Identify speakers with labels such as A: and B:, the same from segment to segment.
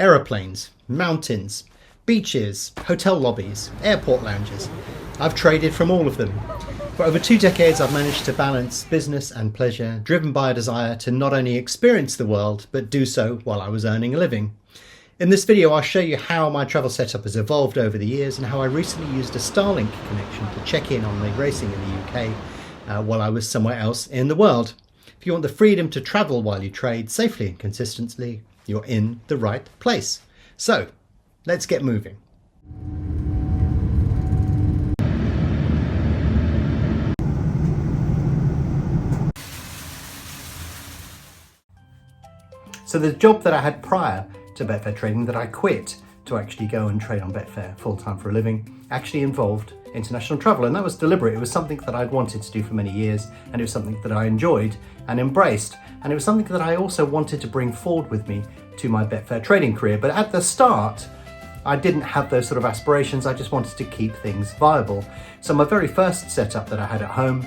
A: aeroplanes, mountains, beaches, hotel lobbies, airport lounges. I've traded from all of them. For over 2 decades, I've managed to balance business and pleasure, driven by a desire to not only experience the world, but do so while I was earning a living. In this video, I'll show you how my travel setup has evolved over the years and how I recently used a Starlink connection to check in on the racing in the UK while I was somewhere else in the world. If you want the freedom to travel while you trade safely and consistently, you're in the right place. So, let's get moving. So the job that I had prior to Betfair trading that I quit to actually go and trade on Betfair full-time for a living actually involved international travel, and that was deliberate. It was something that I'd wanted to do for many years, and it was something that I enjoyed and embraced, and it was something that I also wanted to bring forward with me to my Betfair trading career. But at the start, I didn't have those sort of aspirations. I just wanted to keep things viable. So my very first setup that I had at home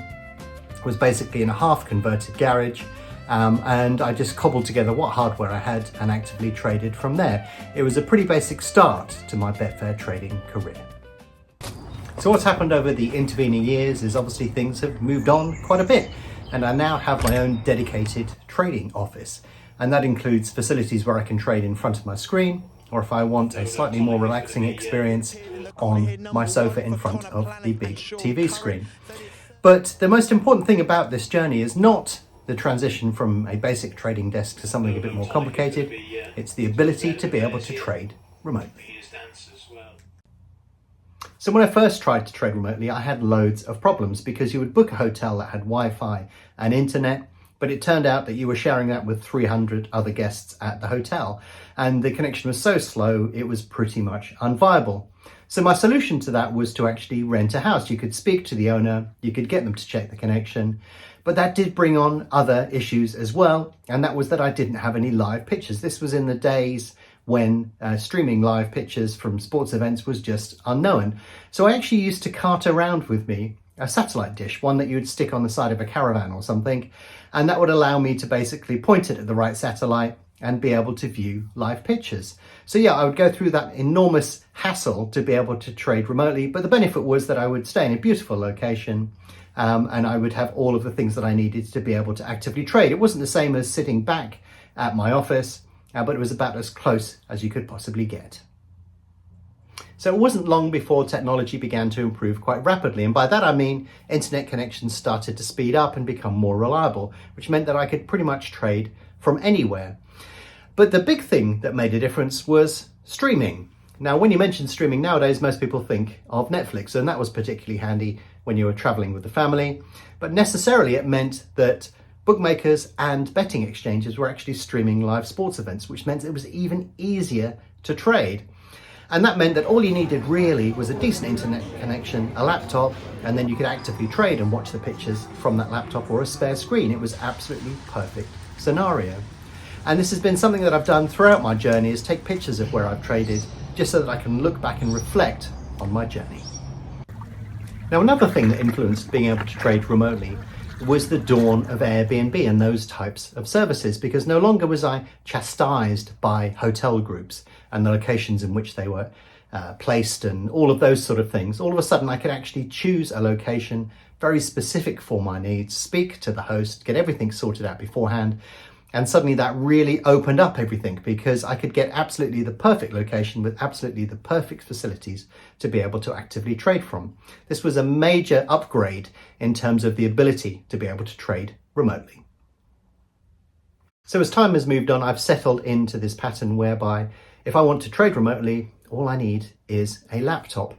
A: was basically in a half-converted garage, and I just cobbled together what hardware I had and actively traded from there. It was a pretty basic start to my Betfair trading career. So what's happened over the intervening years is obviously things have moved on quite a bit, and I now have my own dedicated trading office, and that includes facilities where I can trade in front of my screen, or if I want a slightly more relaxing experience, on my sofa in front of the big TV screen. But the most important thing about this journey is not the transition from a basic trading desk to something a bit more complicated. It's the ability to be able to trade remotely. So when I first tried to trade remotely, I had loads of problems because you would book a hotel that had Wi-Fi and internet, but it turned out that you were sharing that with 300 other guests at the hotel, and the connection was so slow it was pretty much unviable. So my solution to that was to actually rent a house. You could speak to the owner, you could get them to check the connection, but that did bring on other issues as well, and that was that I didn't have any live pictures. This was in the days when streaming live pictures from sports events was just unknown. So I actually used to cart around with me a satellite dish, one that you would stick on the side of a caravan or something, and that would allow me to basically point it at the right satellite and be able to view live pictures. So yeah, I would go through that enormous hassle to be able to trade remotely, but the benefit was that I would stay in a beautiful location, and I would have all of the things that I needed to be able to actively trade. It wasn't the same as sitting back at my office, but it was about as close as you could possibly get. So it wasn't long before technology began to improve quite rapidly, and by that I mean internet connections started to speed up and become more reliable, which meant that I could pretty much trade from anywhere. But the big thing that made a difference was streaming. Now, when you mention streaming nowadays, most people think of Netflix, and that was particularly handy when you were traveling with the family. But necessarily it meant that bookmakers and betting exchanges were actually streaming live sports events, which meant it was even easier to trade. And that meant that all you needed really was a decent internet connection, a laptop, and then you could actively trade and watch the pictures from that laptop or a spare screen. It was absolutely perfect scenario. And this has been something that I've done throughout my journey, is take pictures of where I've traded, just so that I can look back and reflect on my journey. Now, another thing that influenced being able to trade remotely was the dawn of Airbnb and those types of services, because no longer was I chastised by hotel groups and the locations in which they were placed and all of those sort of things. All of a sudden I could actually choose a location very specific for my needs, speak to the host, get everything sorted out beforehand, and suddenly that really opened up everything, because I could get absolutely the perfect location with absolutely the perfect facilities to be able to actively trade from. This was a major upgrade in terms of the ability to be able to trade remotely. So as time has moved on, I've settled into this pattern whereby if I want to trade remotely, all I need is a laptop.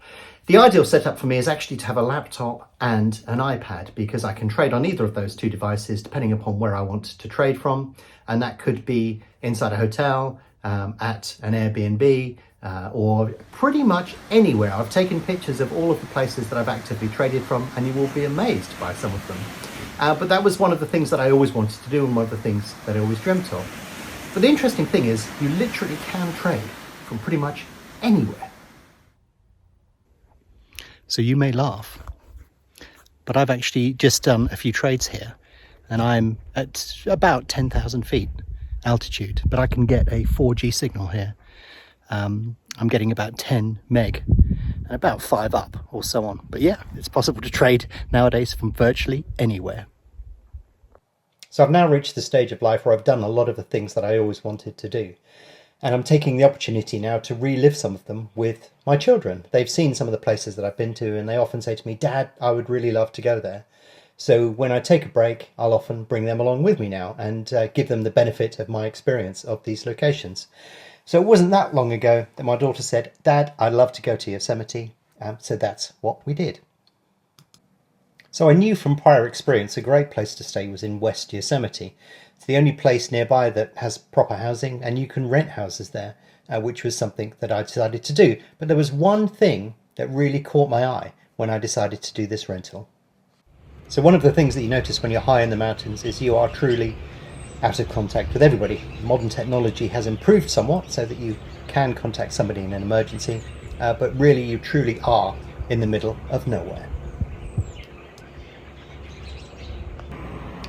A: The ideal setup for me is actually to have a laptop and an iPad, because I can trade on either of those two devices depending upon where I want to trade from, and that could be inside a hotel, at an Airbnb, or pretty much anywhere. I've taken pictures of all of the places that I've actively traded from, and you will be amazed by some of them. But that was one of the things that I always wanted to do, and one of the things that I always dreamt of. But the interesting thing is you literally can trade from pretty much anywhere. So you may laugh, but I've actually just done a few trades here, and I'm at about 10,000 feet altitude, but I can get a 4G signal here. I'm getting about 10 meg and about 5 up or so on. But yeah, it's possible to trade nowadays from virtually anywhere. So I've now reached the stage of life where I've done a lot of the things that I always wanted to do. And I'm taking the opportunity now to relive some of them with my children. They've seen some of the places that I've been to, and they often say to me, "Dad, I would really love to go there." So when I take a break, I'll often bring them along with me now and give them the benefit of my experience of these locations. So it wasn't that long ago that my daughter said, "Dad, I'd love to go to Yosemite." So that's what we did. So I knew from prior experience a great place to stay was in West Yosemite. It's the only place nearby that has proper housing, and you can rent houses there, which was something that I decided to do. But there was one thing that really caught my eye when I decided to do this rental. So one of the things that you notice when you're high in the mountains is you are truly out of contact with everybody. Modern technology has improved somewhat so that you can contact somebody in an emergency, but really you truly are in the middle of nowhere.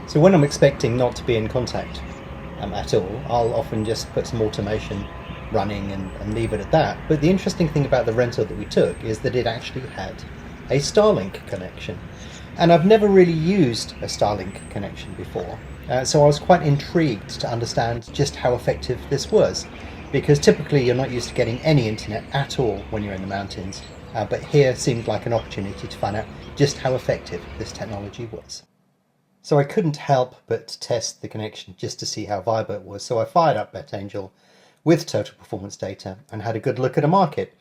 A: So when I'm expecting not to be in contact at all, I'll often just put some automation running and leave it at that. But the interesting thing about the rental that we took is that it actually had a Starlink connection. And I've never really used a Starlink connection before. So I was quite intrigued to understand just how effective this was, because typically you're not used to getting any internet at all when you're in the mountains. But here seemed like an opportunity to find out just how effective this technology was. So I couldn't help but test the connection just to see how viable it was. So I fired up BetAngel with total performance data and had a good look at a market.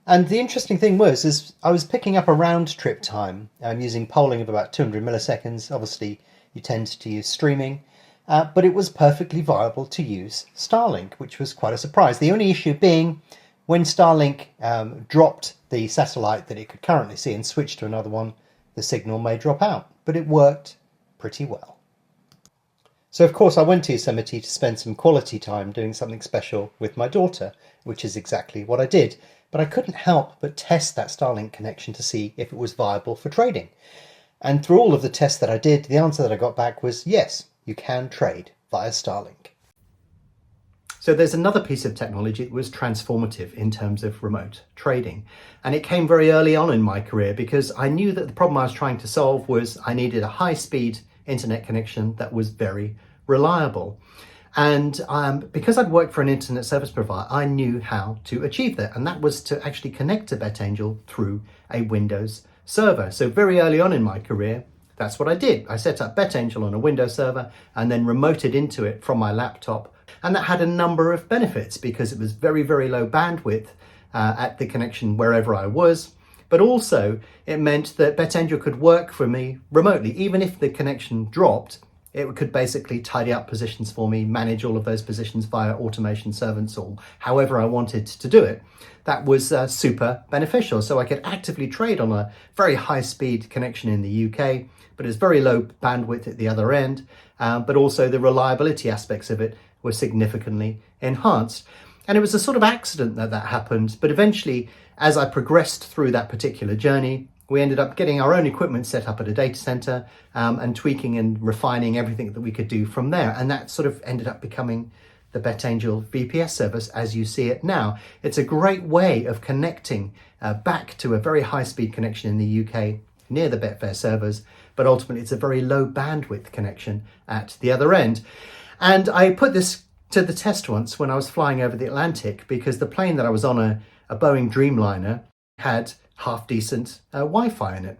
A: And the interesting thing was I was picking up a round trip time using polling of about 200 milliseconds. Obviously, you tend to use streaming, but it was perfectly viable to use Starlink, which was quite a surprise. The only issue being when Starlink dropped the satellite that it could currently see and switched to another one, the signal may drop out, but it worked pretty well. So of course I went to Yosemite to spend some quality time doing something special with my daughter, which is exactly what I did. But I couldn't help but test that Starlink connection to see if it was viable for trading. And through all of the tests that I did, the answer that I got back was yes, you can trade via Starlink. So there's another piece of technology that was transformative in terms of remote trading. And it came very early on in my career because I knew that the problem I was trying to solve was I needed a high-speed internet connection that was very reliable. And because I'd worked for an internet service provider, I knew how to achieve that. And that was to actually connect to BetAngel through a Windows server. So very early on in my career, that's what I did. I set up BetAngel on a Windows server and then remoted into it from my laptop. And that had a number of benefits because it was very, very low bandwidth at the connection wherever I was. But also it meant that BetAngel could work for me remotely. Even if the connection dropped, it could basically tidy up positions for me, manage all of those positions via automation servants or however I wanted to do it. That was super beneficial. So I could actively trade on a very high speed connection in the UK, but it's very low bandwidth at the other end. But also the reliability aspects of it were significantly enhanced. And it was a sort of accident that happened. But eventually, as I progressed through that particular journey, we ended up getting our own equipment set up at a data center and tweaking and refining everything that we could do from there. And that sort of ended up becoming the BetAngel VPS service as you see it now. It's a great way of connecting back to a very high speed connection in the UK near the Betfair servers, but ultimately it's a very low bandwidth connection at the other end. And I put this to the test once when I was flying over the Atlantic because the plane that I was on, a Boeing Dreamliner, had half decent Wi-Fi in it.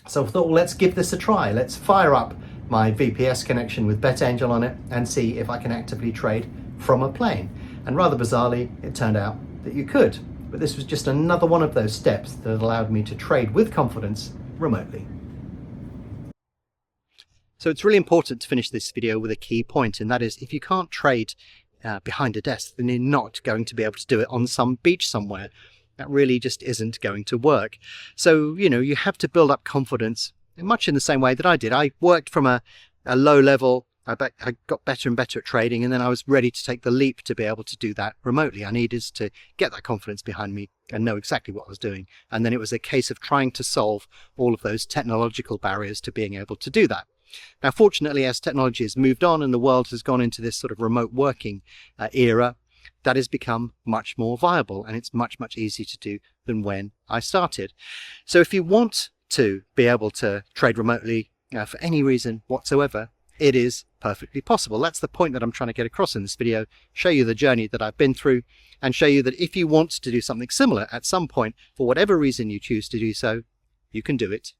A: So I thought, well, let's give this a try. Let's fire up my VPS connection with BetAngel on it and see if I can actively trade from a plane. And rather bizarrely, it turned out that you could. But this was just another one of those steps that allowed me to trade with confidence remotely. So it's really important to finish this video with a key point, and that is if you can't trade behind a desk, then you're not going to be able to do it on some beach somewhere. That really just isn't going to work. So, you have to build up confidence much in the same way that I did. I worked from a low level. I got better and better at trading, and then I was ready to take the leap to be able to do that remotely. I needed to get that confidence behind me and know exactly what I was doing. And then it was a case of trying to solve all of those technological barriers to being able to do that. Now, fortunately, as technology has moved on and the world has gone into this sort of remote working era, that has become much more viable, and it's much, much easier to do than when I started. So if you want to be able to trade remotely for any reason whatsoever, it is perfectly possible. That's the point that I'm trying to get across in this video, show you the journey that I've been through, and show you that if you want to do something similar at some point, for whatever reason you choose to do so, you can do it